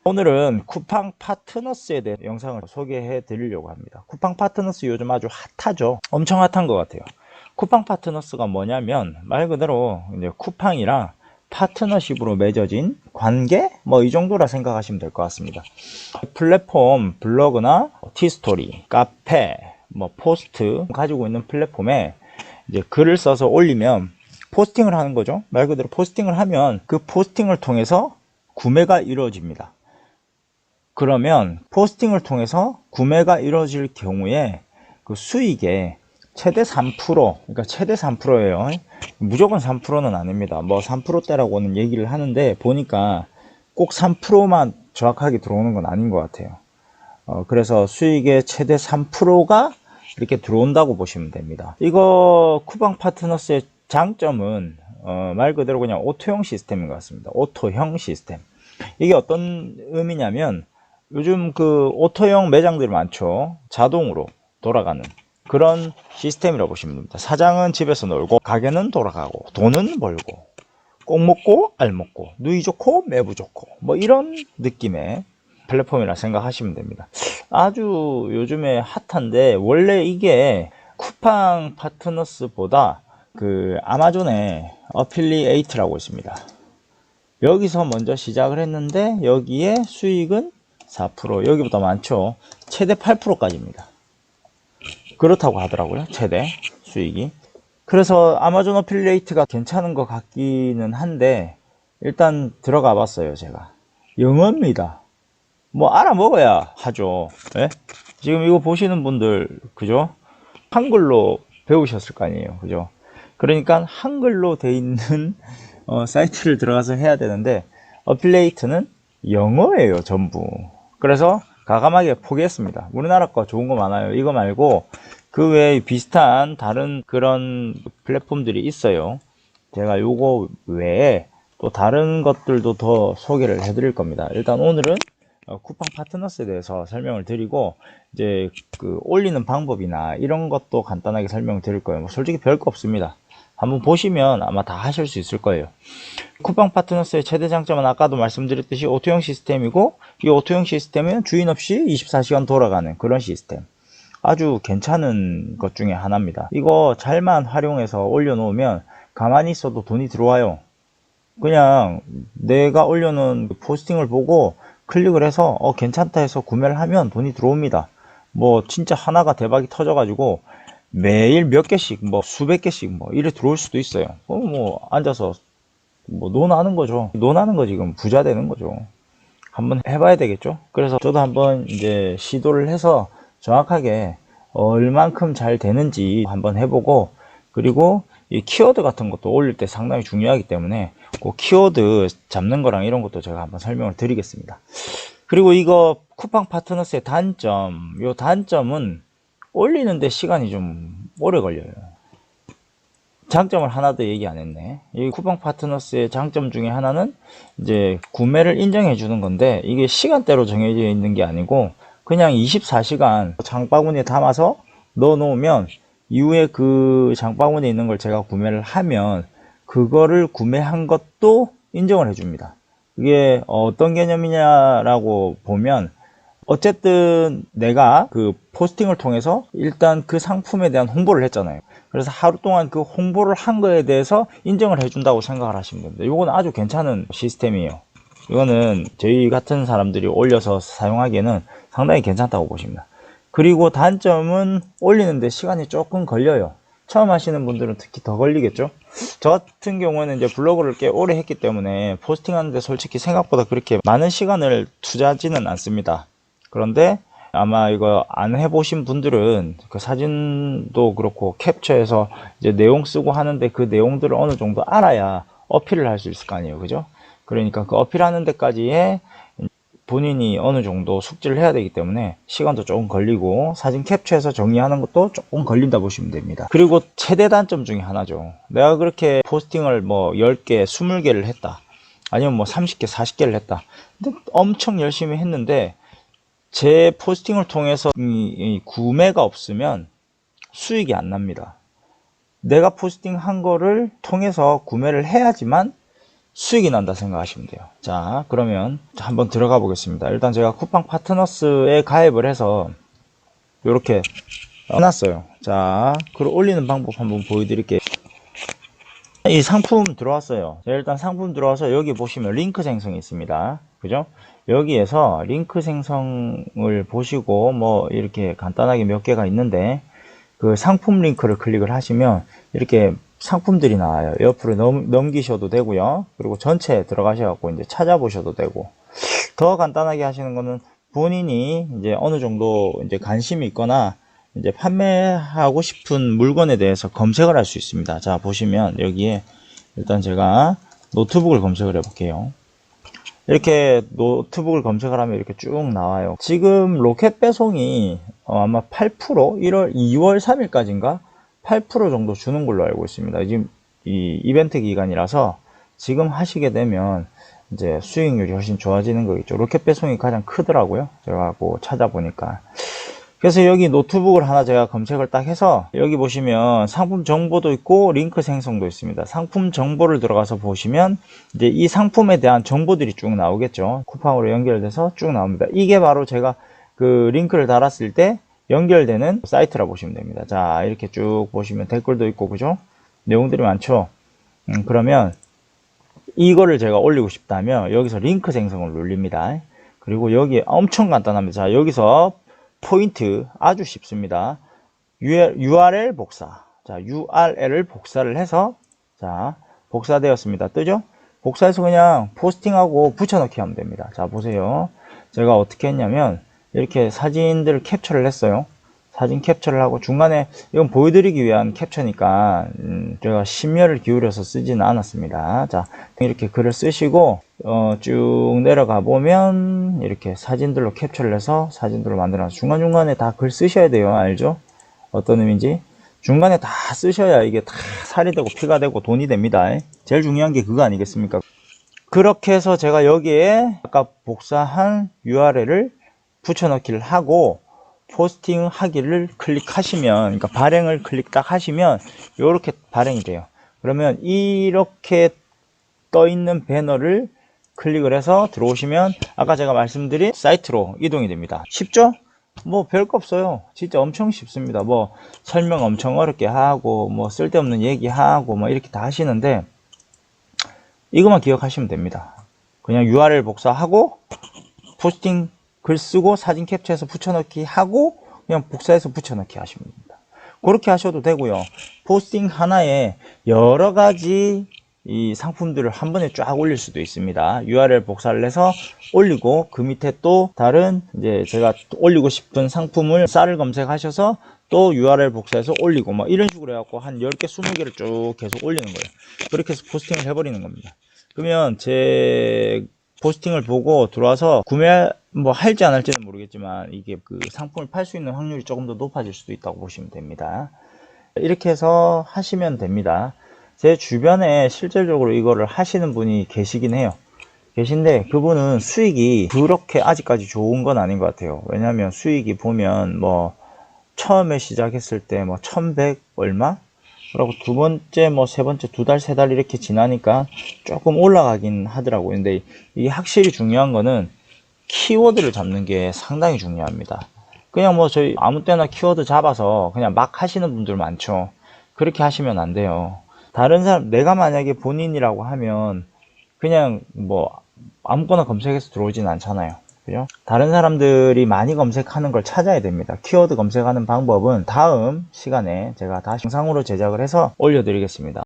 오늘은 쿠팡 파트너스에 대해 영상을 소개해 드리려고 합니다. 쿠팡 파트너스 요즘 아주 핫하죠. 엄청 핫한 것 같아요. 쿠팡 파트너스가 뭐냐면 말 그대로 이제 쿠팡이랑 파트너십으로 맺어진 관계? 뭐 이 정도라 생각하시면 될 것 같습니다. 플랫폼 블로그나 티스토리, 카페, 뭐 포스트 가지고 있는 플랫폼에 이제 글을 써서 올리면 포스팅을 하는 거죠. 말 그대로 포스팅을 하면 그 포스팅을 통해서 구매가 이루어집니다. 그러면 포스팅을 통해서 구매가 이루어질 경우에 그 수익의 최대 3%, 그러니까 최대 3%예요. 무조건 3%는 아닙니다. 뭐 3%대라고는 얘기를 하는데 보니까 꼭 3%만 정확하게 들어오는 건 아닌 것 같아요. 그래서 수익의 최대 3%가 이렇게 들어온다고 보시면 됩니다. 이거 쿠팡 파트너스의 장점은 말 그대로 그냥 오토형 시스템인 것 같습니다. 오토형 시스템. 이게 어떤 의미냐면 요즘 그 오토형 매장들이 많죠. 자동으로 돌아가는 그런 시스템이라고 보시면 됩니다. 사장은 집에서 놀고 가게는 돌아가고 돈은 벌고 꼭 먹고 알 먹고 누이 좋고 매부 좋고 뭐 이런 느낌의 플랫폼이라 생각하시면 됩니다. 아주 요즘에 핫한데 원래 이게 쿠팡 파트너스보다 그 아마존의 어필리에이트라고 있습니다. 여기서 먼저 시작을 했는데 여기에 수익은 4%, 여기보다 많죠. 최대 8%까지입니다. 그렇다고 하더라고요. 최대 수익이. 그래서 아마존 어필리에이트가 괜찮은 것 같기는 한데 일단 들어가 봤어요. 제가 영어입니다. 뭐 알아먹어야 하죠. 예? 지금 이거 보시는 분들 그죠? 한글로 배우셨을 거 아니에요. 그죠? 그러니까 한글로 돼 있는 사이트를 들어가서 해야 되는데 어필리에이트는 영어예요. 전부. 그래서 과감하게 포기했습니다. 우리나라 거 좋은 거 많아요. 이거 말고 그 외에 비슷한 다른 그런 플랫폼들이 있어요. 제가 요거 외에 또 다른 것들도 더 소개를 해 드릴 겁니다. 일단 오늘은 쿠팡 파트너스에 대해서 설명을 드리고 이제 그 올리는 방법이나 이런 것도 간단하게 설명을 드릴 거예요. 뭐 솔직히 별거 없습니다. 한번 보시면 아마 다 하실 수 있을 거예요. 쿠팡 파트너스의 최대 장점은 아까도 말씀드렸듯이 오토형 시스템이고 이 오토형 시스템은 주인 없이 24시간 돌아가는 그런 시스템. 아주 괜찮은 것 중에 하나입니다. 이거 잘만 활용해서 올려놓으면 가만히 있어도 돈이 들어와요. 그냥 내가 올려놓은 포스팅을 보고 클릭을 해서 괜찮다 해서 구매를 하면 돈이 들어옵니다. 뭐 진짜 하나가 대박이 터져가지고 매일 몇 개씩 뭐 수백 개씩 뭐 이래 들어올 수도 있어요. 뭐 앉아서 뭐 논하는 거죠. 논하는 거 지금 부자 되는 거죠. 한번 해봐야 되겠죠. 그래서 저도 한번 이제 시도를 해서 정확하게 얼만큼 잘 되는지 한번 해보고 그리고 이 키워드 같은 것도 올릴 때 상당히 중요하기 때문에 그 키워드 잡는 거랑 이런 것도 제가 한번 설명을 드리겠습니다. 그리고 이거 쿠팡 파트너스의 단점, 요 단점은 올리는데 시간이 좀 오래 걸려요. 장점을 하나 더 얘기 안 했네. 이 쿠팡 파트너스의 장점 중에 하나는 이제 구매를 인정해 주는 건데 이게 시간대로 정해져 있는 게 아니고 그냥 24시간 장바구니에 담아서 넣어 놓으면 이후에 그 장바구니에 있는 걸 제가 구매를 하면 그거를 구매한 것도 인정을 해 줍니다. 이게 어떤 개념이냐라고 보면 어쨌든 내가 그 포스팅을 통해서 일단 그 상품에 대한 홍보를 했잖아요. 그래서 하루 동안 그 홍보를 한 거에 대해서 인정을 해준다고 생각을 하시면 됩니다. 이거는 아주 괜찮은 시스템이에요. 이거는 저희 같은 사람들이 올려서 사용하기에는 상당히 괜찮다고 보십니다. 그리고 단점은 올리는데 시간이 조금 걸려요. 처음 하시는 분들은 특히 더 걸리겠죠. 저 같은 경우에는 이제 블로그를 꽤 오래 했기 때문에 포스팅하는데 솔직히 생각보다 그렇게 많은 시간을 투자하지는 않습니다. 그런데 아마 이거 안 해보신 분들은 그 사진도 그렇고 캡처해서 이제 내용 쓰고 하는데 그 내용들을 어느 정도 알아야 어필을 할 수 있을 거 아니에요. 그죠? 그러니까 그 어필하는 데까지의 본인이 어느 정도 숙지를 해야 되기 때문에 시간도 조금 걸리고 사진 캡처해서 정리하는 것도 조금 걸린다 보시면 됩니다. 그리고 최대 단점 중에 하나죠. 내가 그렇게 포스팅을 뭐 10개, 20개를 했다. 아니면 뭐 30개, 40개를 했다. 근데 엄청 열심히 했는데 제 포스팅을 통해서 이 구매가 없으면 수익이 안 납니다. 내가 포스팅한 거를 통해서 구매를 해야지만 수익이 난다 생각하시면 돼요. 자, 그러면 한번 들어가 보겠습니다. 일단 제가 쿠팡 파트너스에 가입을 해서 이렇게 해놨어요. 자, 글 올리는 방법 한번 보여드릴게요. 이 상품 들어왔어요. 자, 일단 상품 들어와서 여기 보시면 링크 생성이 있습니다. 그죠? 여기에서 링크 생성을 보시고 뭐 이렇게 간단하게 몇 개가 있는데 그 상품 링크를 클릭을 하시면 이렇게 상품들이 나와요. 옆으로 넘기셔도 되고요. 그리고 전체에 들어가셔갖고 이제 찾아보셔도 되고, 더 간단하게 하시는 거는 본인이 이제 어느 정도 이제 관심이 있거나 이제 판매하고 싶은 물건에 대해서 검색을 할 수 있습니다. 자, 보시면 여기에 일단 제가 노트북을 검색을 해 볼게요. 이렇게 노트북을 검색을 하면 이렇게 쭉 나와요. 지금 로켓 배송이 아마 8% 2월 3일까지인가 8% 정도 주는 걸로 알고 있습니다. 지금 이 이벤트 기간이라서 지금 하시게 되면 이제 수익률이 훨씬 좋아지는 거겠죠. 로켓 배송이 가장 크더라고요. 제가 뭐 찾아보니까. 그래서 여기 노트북을 하나 제가 검색을 딱 해서 여기 보시면 상품 정보도 있고 링크 생성도 있습니다. 상품 정보를 들어가서 보시면 이제 이 상품에 대한 정보들이 쭉 나오겠죠. 쿠팡으로 연결돼서 쭉 나옵니다. 이게 바로 제가 그 링크를 달았을 때 연결되는 사이트라 보시면 됩니다. 자, 이렇게 쭉 보시면 댓글도 있고 그죠? 내용들이 많죠. 그러면 이거를 제가 올리고 싶다면 여기서 링크 생성을 눌립니다. 그리고 여기 엄청 간단합니다. 자, 여기서 포인트 아주 쉽습니다. URL 복사. 자, URL을 복사를 해서 자, 복사되었습니다. 뜨죠? 복사해서 그냥 포스팅하고 붙여넣기 하면 됩니다. 자, 보세요. 제가 어떻게 했냐면 이렇게 사진들을 캡처를 했어요. 사진 캡처를 하고 중간에 이건 보여드리기 위한 캡처니까 제가 심혈을 기울여서 쓰지는 않았습니다. 자, 이렇게 글을 쓰시고 쭉 내려가 보면 이렇게 사진들로 캡처를 해서 사진들로 만들어서 중간중간에 다 글 쓰셔야 돼요. 알죠? 어떤 의미인지 중간에 다 쓰셔야 이게 다 살이 되고 피가 되고 돈이 됩니다. 제일 중요한 게 그거 아니겠습니까? 그렇게 해서 제가 여기에 아까 복사한 URL을 붙여넣기를 하고 포스팅 하기를 클릭하시면, 그러니까 발행을 클릭 딱 하시면 이렇게 발행이 돼요. 그러면 이렇게 떠 있는 배너를 클릭을 해서 들어오시면 아까 제가 말씀드린 사이트로 이동이 됩니다. 쉽죠? 뭐 별거 없어요. 진짜 엄청 쉽습니다. 뭐 설명 엄청 어렵게 하고 뭐 쓸데없는 얘기하고 뭐 이렇게 다 하시는데 이것만 기억하시면 됩니다. 그냥 URL 복사하고 포스팅 글 쓰고 사진 캡처해서 붙여넣기 하고 그냥 복사해서 붙여넣기 하시면 됩니다. 그렇게 하셔도 되고요. 포스팅 하나에 여러 가지 이 상품들을 한 번에 쫙 올릴 수도 있습니다. URL 복사를 해서 올리고 그 밑에 또 다른 이제 제가 올리고 싶은 상품을 쌀을 검색하셔서 또 URL 복사해서 올리고 뭐 이런 식으로 해갖고 한 10개 20개를 쭉 계속 올리는 거예요. 그렇게 해서 포스팅을 해버리는 겁니다. 그러면 제 포스팅을 보고 들어와서 구매 뭐 할지 안 할지는 모르겠지만 이게 그 상품을 팔 수 있는 확률이 조금 더 높아질 수도 있다고 보시면 됩니다. 이렇게 해서 하시면 됩니다. 제 주변에 실질적으로 이거를 하시는 분이 계시긴 해요. 계신데 그분은 수익이 그렇게 아직까지 좋은 건 아닌 것 같아요. 왜냐하면 수익이 보면 뭐 처음에 시작했을 때 뭐 1100 얼마? 그리고 두 번째 뭐 세 번째 2달 3달 이렇게 지나니까 조금 올라가긴 하더라고요. 근데 이게 확실히 중요한 거는 키워드를 잡는 게 상당히 중요합니다. 그냥 뭐 저희 아무 때나 키워드 잡아서 그냥 막 하시는 분들 많죠. 그렇게 하시면 안 돼요. 다른 사람, 내가 만약에 본인이라고 하면 그냥 뭐 아무거나 검색해서 들어오진 않잖아요. 그죠? 다른 사람들이 많이 검색하는 걸 찾아야 됩니다. 키워드 검색하는 방법은 다음 시간에 제가 다시 영상으로 제작을 해서 올려드리겠습니다.